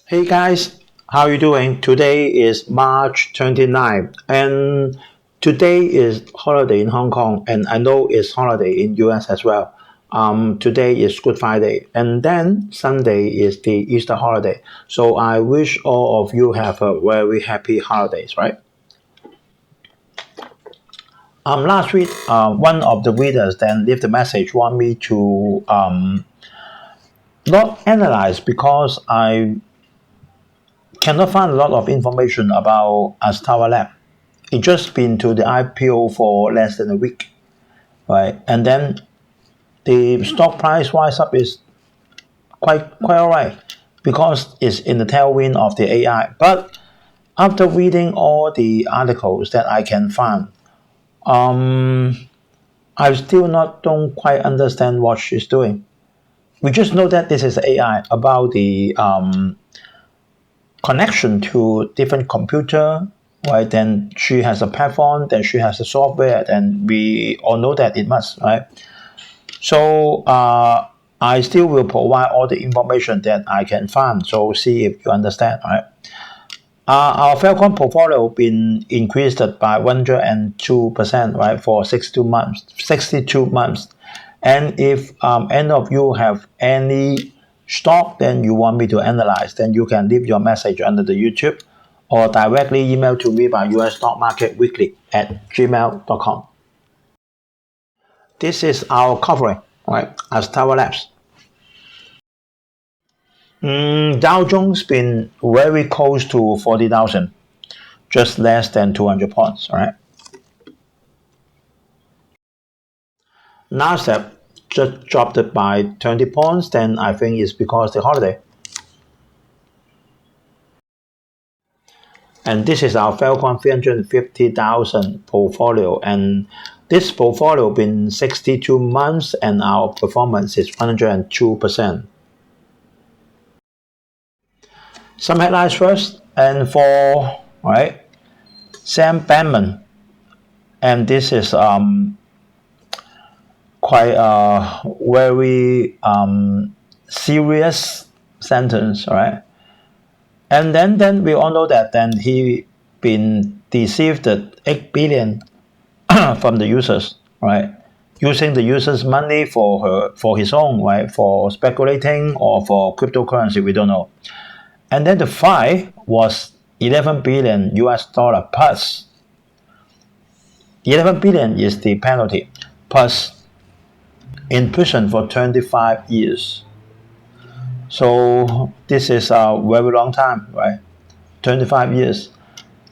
Hey guys, how you doing? Today is March 29th and today is holiday in Hong Kong and I know it's holiday in US as well. Today is Good Friday and then Sunday is the Easter holiday. So I wish all of you have a very happy holidays, right? Last week, one of the readers then left a message want me to not analyze because I cannot find a lot of information about ASTERA LAB. It just been to the IPO for less than a week, right? And then the stock price rise up is quite alright because it's in the tailwind of the AI. But after reading all the articles that I can find, I still don't quite understand what she's doing. We just know that this is AI about the connection to different computer, right? Then she has a platform, then she has a software, and we all know that it must, right? So I still will provide all the information that I can find. So see if you understand, right? Our Falcon portfolio been increased by 102%, right, for 62 months. 62 months. And if any of you have any stock then you want me to analyze, then you can leave your message under the YouTube or directly email to me by Usstockmarketweekly@gmail.com. This is our covering, right, ASTERA Labs. Dow Jones been very close to 40,000, just less than 200 points, right? Nasdaq just dropped it by 20 points, then I think it's because the holiday. And this is our Falcon 350,000 portfolio, and this portfolio been 62 months and our performance is 102%. Some headlines first, and for Sam Bankman, and this is quite a very serious sentence, right? And then we all know that then he been deceived at 8 billion from the users, right? Using the users' money for his own, right? For speculating or for cryptocurrency, we don't know. And then the fine was 11 billion US dollar plus. 11 billion is the penalty plus in prison for 25 years. So this is a very long time, right? 25 years.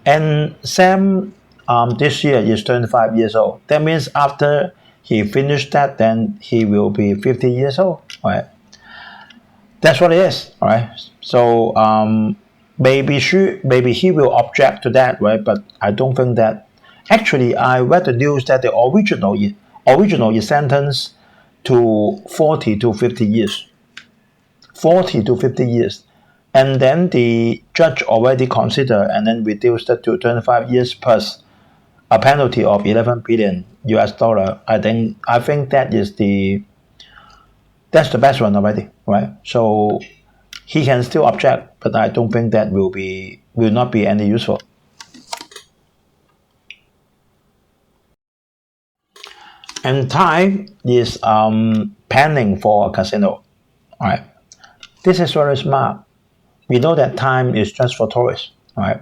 And Sam this year is 25 years old. That means after he finished that, then he will be 50 years old, right? That's what it is, right? So maybe he will object to that, right? But I don't think that. Actually, I read the news that the original is sentenced to 40 to 50 years. 40 to 50 years. And then the judge already considered and then reduced it to 25 years plus a penalty of 11 billion US dollar. I think that's the best one already, right? So he can still object, but I don't think that will not be any useful. And Thai is planning for a casino, right? This is very smart. We know that time is just for tourists, right?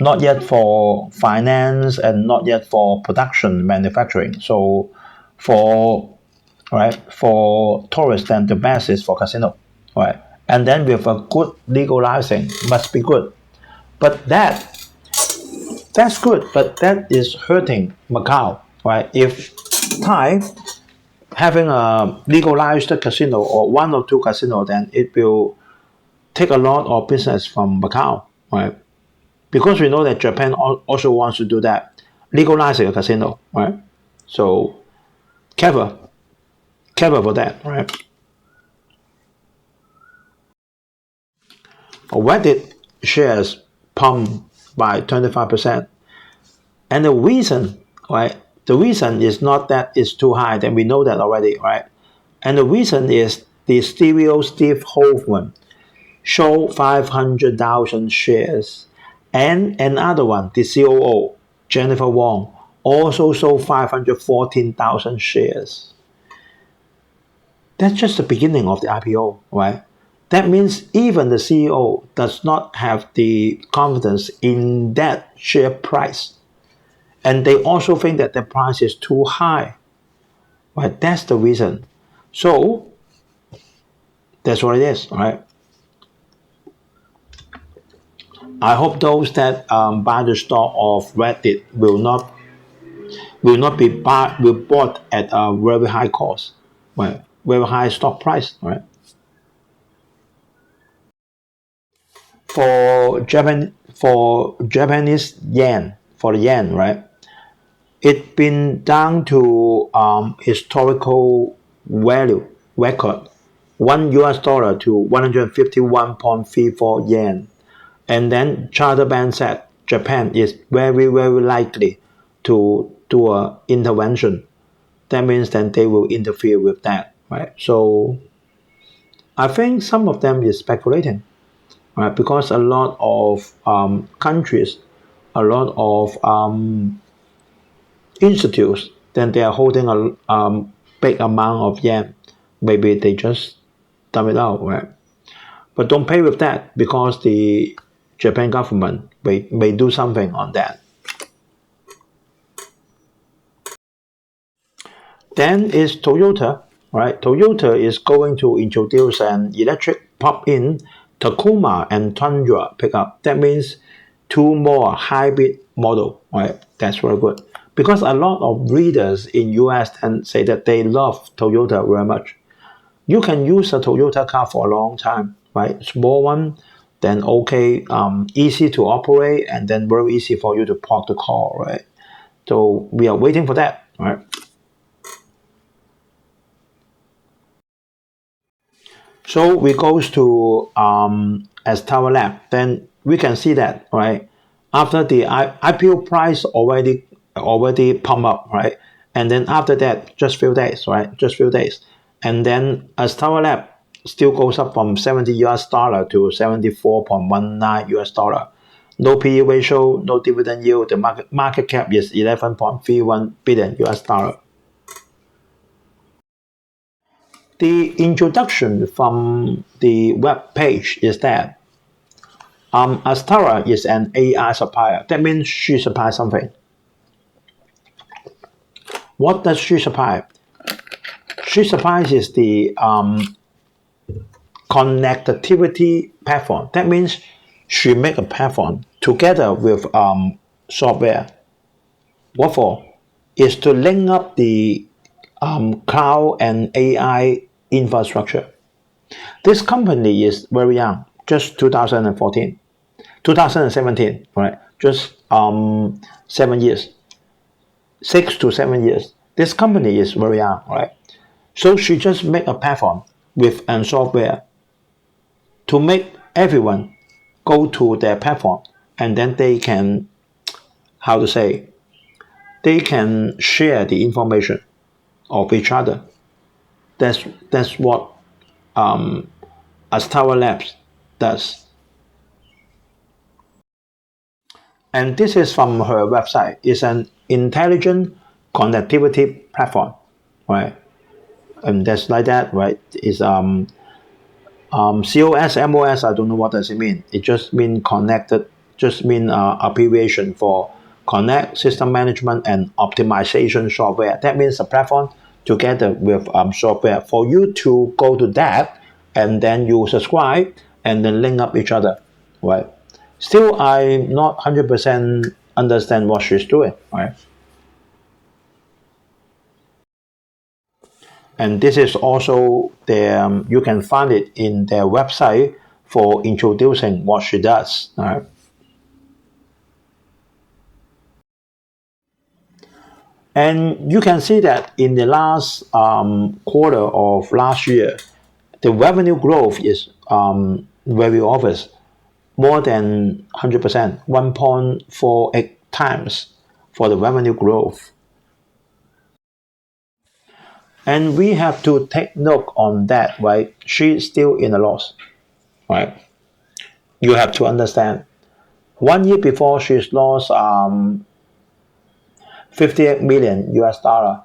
Not yet for finance and not yet for production manufacturing. So for tourists, then the best is for casino, right? And then with a good legalizing, must be good. But that's good, but that is hurting Macau, right? If Thai having a legalized casino or one or two casinos, then it will take a lot of business from Macau, right? Because we know that Japan also wants to do that, legalizing a casino, right? So careful for that, right? Reddit shares pumped by 25%, and the reason, right? The reason is not that it's too high, then we know that already, right? And the reason is the CEO Steve Hoffman. sold 500,000 shares. And another one, the COO, Jennifer Wong, also sold 514,000 shares. That's just the beginning of the IPO, right? That means even the CEO does not have the confidence in that share price. And they also think that the price is too high, right? That's the reason. So that's what it is, right? I hope those that buy the stock of Reddit will bought at a very high cost, right? Very high stock price, right? For Japanese yen, for the yen, right? It's been down to historical value record, $1 to 151.34 yen. And then Charter Bank said Japan is very, very likely to do an intervention. That means that they will interfere with that, right? So I think some of them is speculating, right? Because a lot of countries, a lot of institutes, then they are holding a big amount of yen. Maybe they just dump it out, right? But don't pay with that because the Japan government may do something on that. Then is Toyota, right? Toyota is going to introduce an electric plug-in Tacoma and Tundra pickup. That means two more hybrid model, right? That's very good. Because a lot of readers in US and say that they love Toyota very much. You can use a Toyota car for a long time, right? Small one, then okay, easy to operate, and then very easy for you to park the car, right? So we are waiting for that, right? So we goes to ASTERA Lab, then we can see that, right? After the IPO price already pump up, right? And then after that, just few days, right? Just few days. And then ASTERA Lab still goes up from $70 to 74.19 US dollar. No PE ratio, no dividend yield. The market cap is 11.31 billion US dollar. The introduction from the web page is that ASTERA is an AI supplier. That means she supplies something. What does she supply? She supplies is the connectivity platform. That means she make a platform together with software. What for? Is to link up the cloud and AI infrastructure. This company is very young, just 2017, right? Just 7 years, 6 to 7 years. This company is very young, right? So she just make a platform with a software to make everyone go to their platform, and then they can, how to say, they can share the information of each other. That's what ASTERA Labs does. And this is from her website. It's an intelligent connectivity platform, right? And that's like that, right? It's COS, MOS, I don't know what does it mean. It just mean connected, just mean abbreviation for connect, system management, and optimization software. That means a platform together with software for you to go to that, and then you subscribe and then link up each other, right? Still, I not 100% understand what she's doing, right? And this is also the you can find it in their website for introducing what she does. Right? And you can see that in the last quarter of last year, the revenue growth is very obvious, more than 100%, 1.48 times for the revenue growth. And we have to take note on that, right? She's still in a loss, right? you have to understand. 1 year before, she's lost 58 million US dollar,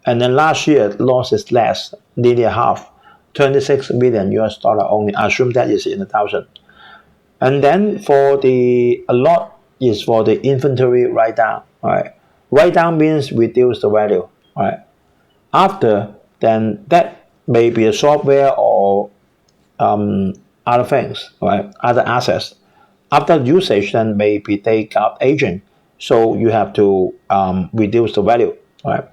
and then last year loss is less, nearly half, 26 million US dollar only. Assume that is in the thousand. And then for the a lot is for the inventory write down. Right, write down means reduce the value. Right, after then that may be a software or other things, right? Other assets. After usage, then maybe take up aging. So you have to reduce the value, right?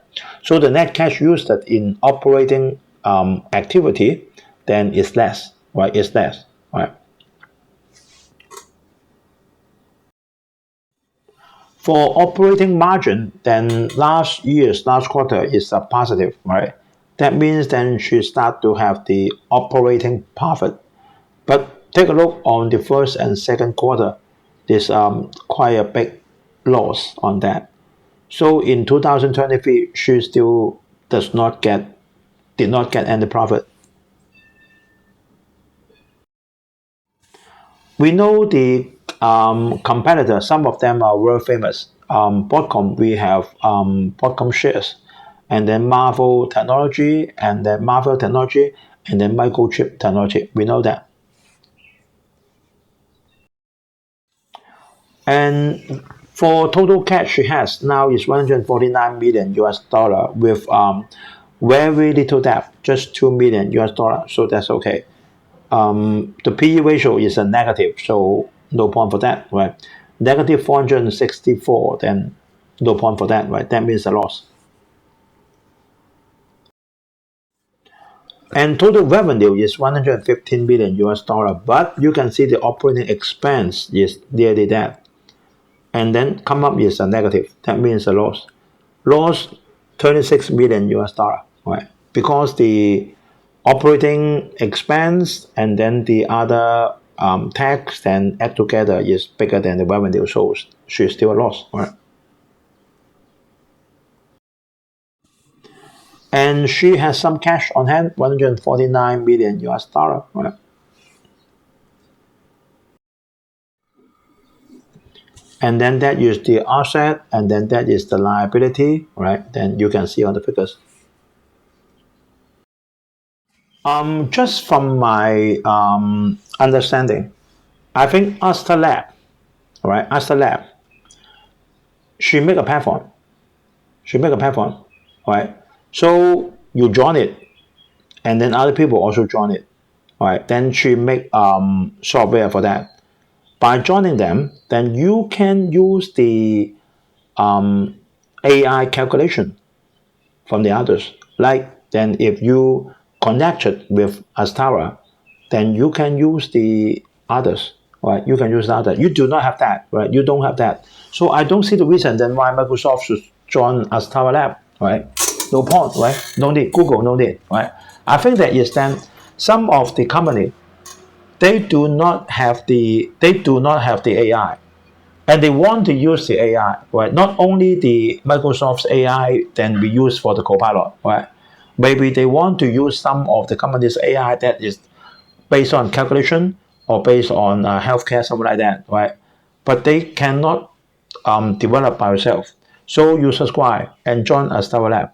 So the net cash used in operating activity then is less, right? Is less, right? For operating margin, then last quarter is a positive, right? That means then she start to have the operating profit. But take a look on the first and second quarter. There's quite a big loss on that. So in 2023, she still did not get any profit. We know the competitor. Some of them are world famous. Broadcom, we have Broadcom shares, and then Marvel Technology, and then Microchip Technology. We know that. And for total cash she has now is 149 million US dollar with very little debt, just 2 million US dollar. So that's okay. The PE ratio is a negative, so no point for that, right? Negative 464, then no point for that, right? That means a loss. And total revenue is 115 million US dollar, but you can see the operating expense is nearly that. And then come up is a negative. That means a loss. Loss 26 million US dollar, right? Because the operating expense and then the other tax then add together is bigger than the revenue, so she's still a loss, right? And she has some cash on hand, 149 million US dollar, right? And then that is the asset, and then that is the liability, right? Then you can see on the figures. Just from my understanding, I think ASTERA LAB, right? ASTERA LAB, she make a platform. She make a platform, right? So you join it, and then other people also join it, right? Then she make software for that. By joining them, then you can use the AI calculation from the others. Like then if you connect it with ASTERA, then you can use the others, right? You can use the other. You do not have that, right? You don't have that. So I don't see the reason then why Microsoft should join ASTERA Lab, right? No point, right? No need. Google, no need, right? I think that is then some of the company they do not have the AI, and they want to use the AI, right? Not only the Microsoft's AI then we use for the Copilot, right? Maybe they want to use some of the company's AI that is based on calculation or based on healthcare, something like that, right? But they cannot develop by yourself. So you subscribe and join ASTERA Lab.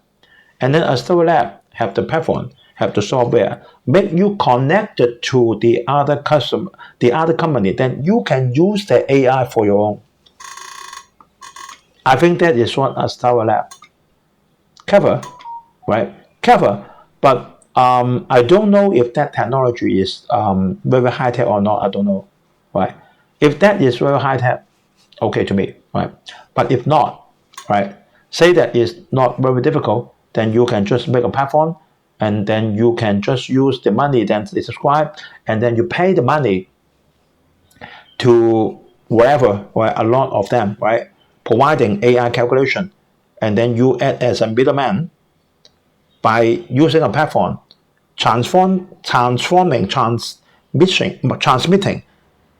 And then ASTERA Lab have the platform, have the software, make you connected to the other customer, the other company, then you can use the AI for your own. I think that is what ASTERA Lab cover, right? Cover, but I don't know if that technology is very high tech or not. I don't know, right? If that is very high tech, okay to me, right? But if not, right? Say that is not very difficult, then you can just make a platform, and then you can just use the money then they subscribe, and then you pay the money to wherever, right? A lot of them, right? Providing AI calculation, and then you act as a middleman by using a platform, transmitting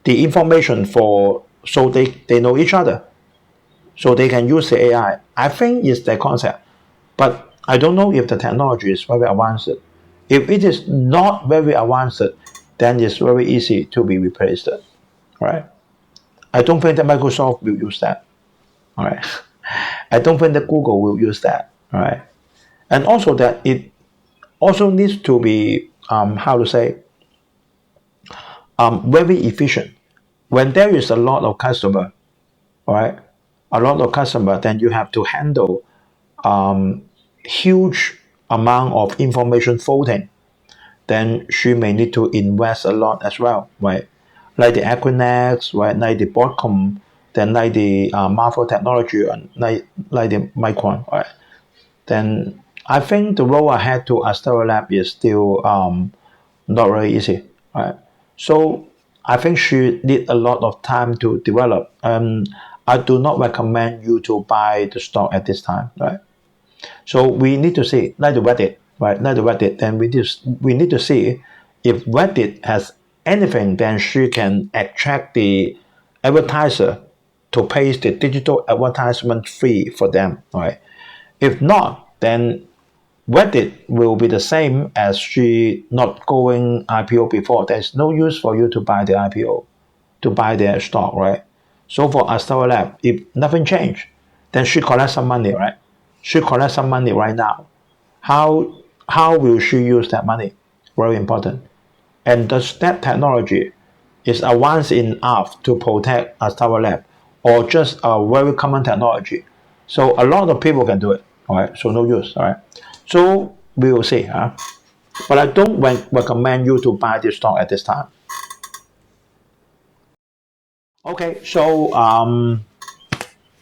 the information for so they know each other, so they can use the AI. I think it's the concept, but I don't know if the technology is very advanced. If it is not very advanced, then it's very easy to be replaced. right? I don't think that Microsoft will use that, all right? I don't think that Google will use that, all right? And also that it also needs to be, how to say, very efficient. When there is a lot of customer, all right, a lot of customer, then you have to handle huge amount of information floating. Then she may need to invest a lot as well, right? Like the Equinix, right? Like the Broadcom, then like the Marvel Technology, and like the Micron, right? Then I think the road ahead to ASTERA Lab is still not very easy, right? So I think she need a lot of time to develop. I do not recommend you to buy the stock at this time, right? So we need to see, like the Reddit, right? Like the Reddit, then we need to see if Reddit has anything, then she can attract the advertiser to pay the digital advertisement fee for them, right? If not, then Reddit will be the same as she not going IPO before. There's no use for you to buy the IPO, to buy their stock, right? So for Astera Lab, if nothing change, then she collect some money, right? She collect some money right now. How will she use that money? Very important. And does that technology is advanced enough to protect Astera Lab, or just a very common technology? So a lot of people can do it. All right. So no use. All right. So we will see. But I don't recommend you to buy this stock at this time. Okay. So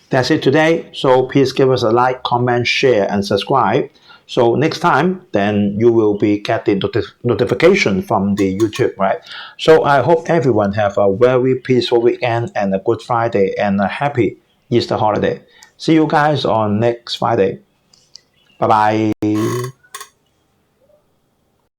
that's it today. So please give us a like, comment, share, and subscribe. So next time, then you will be getting notification from the YouTube, right? So I hope everyone have a very peaceful weekend and a good Friday and a happy Easter holiday. See you guys on next Friday. Bye bye.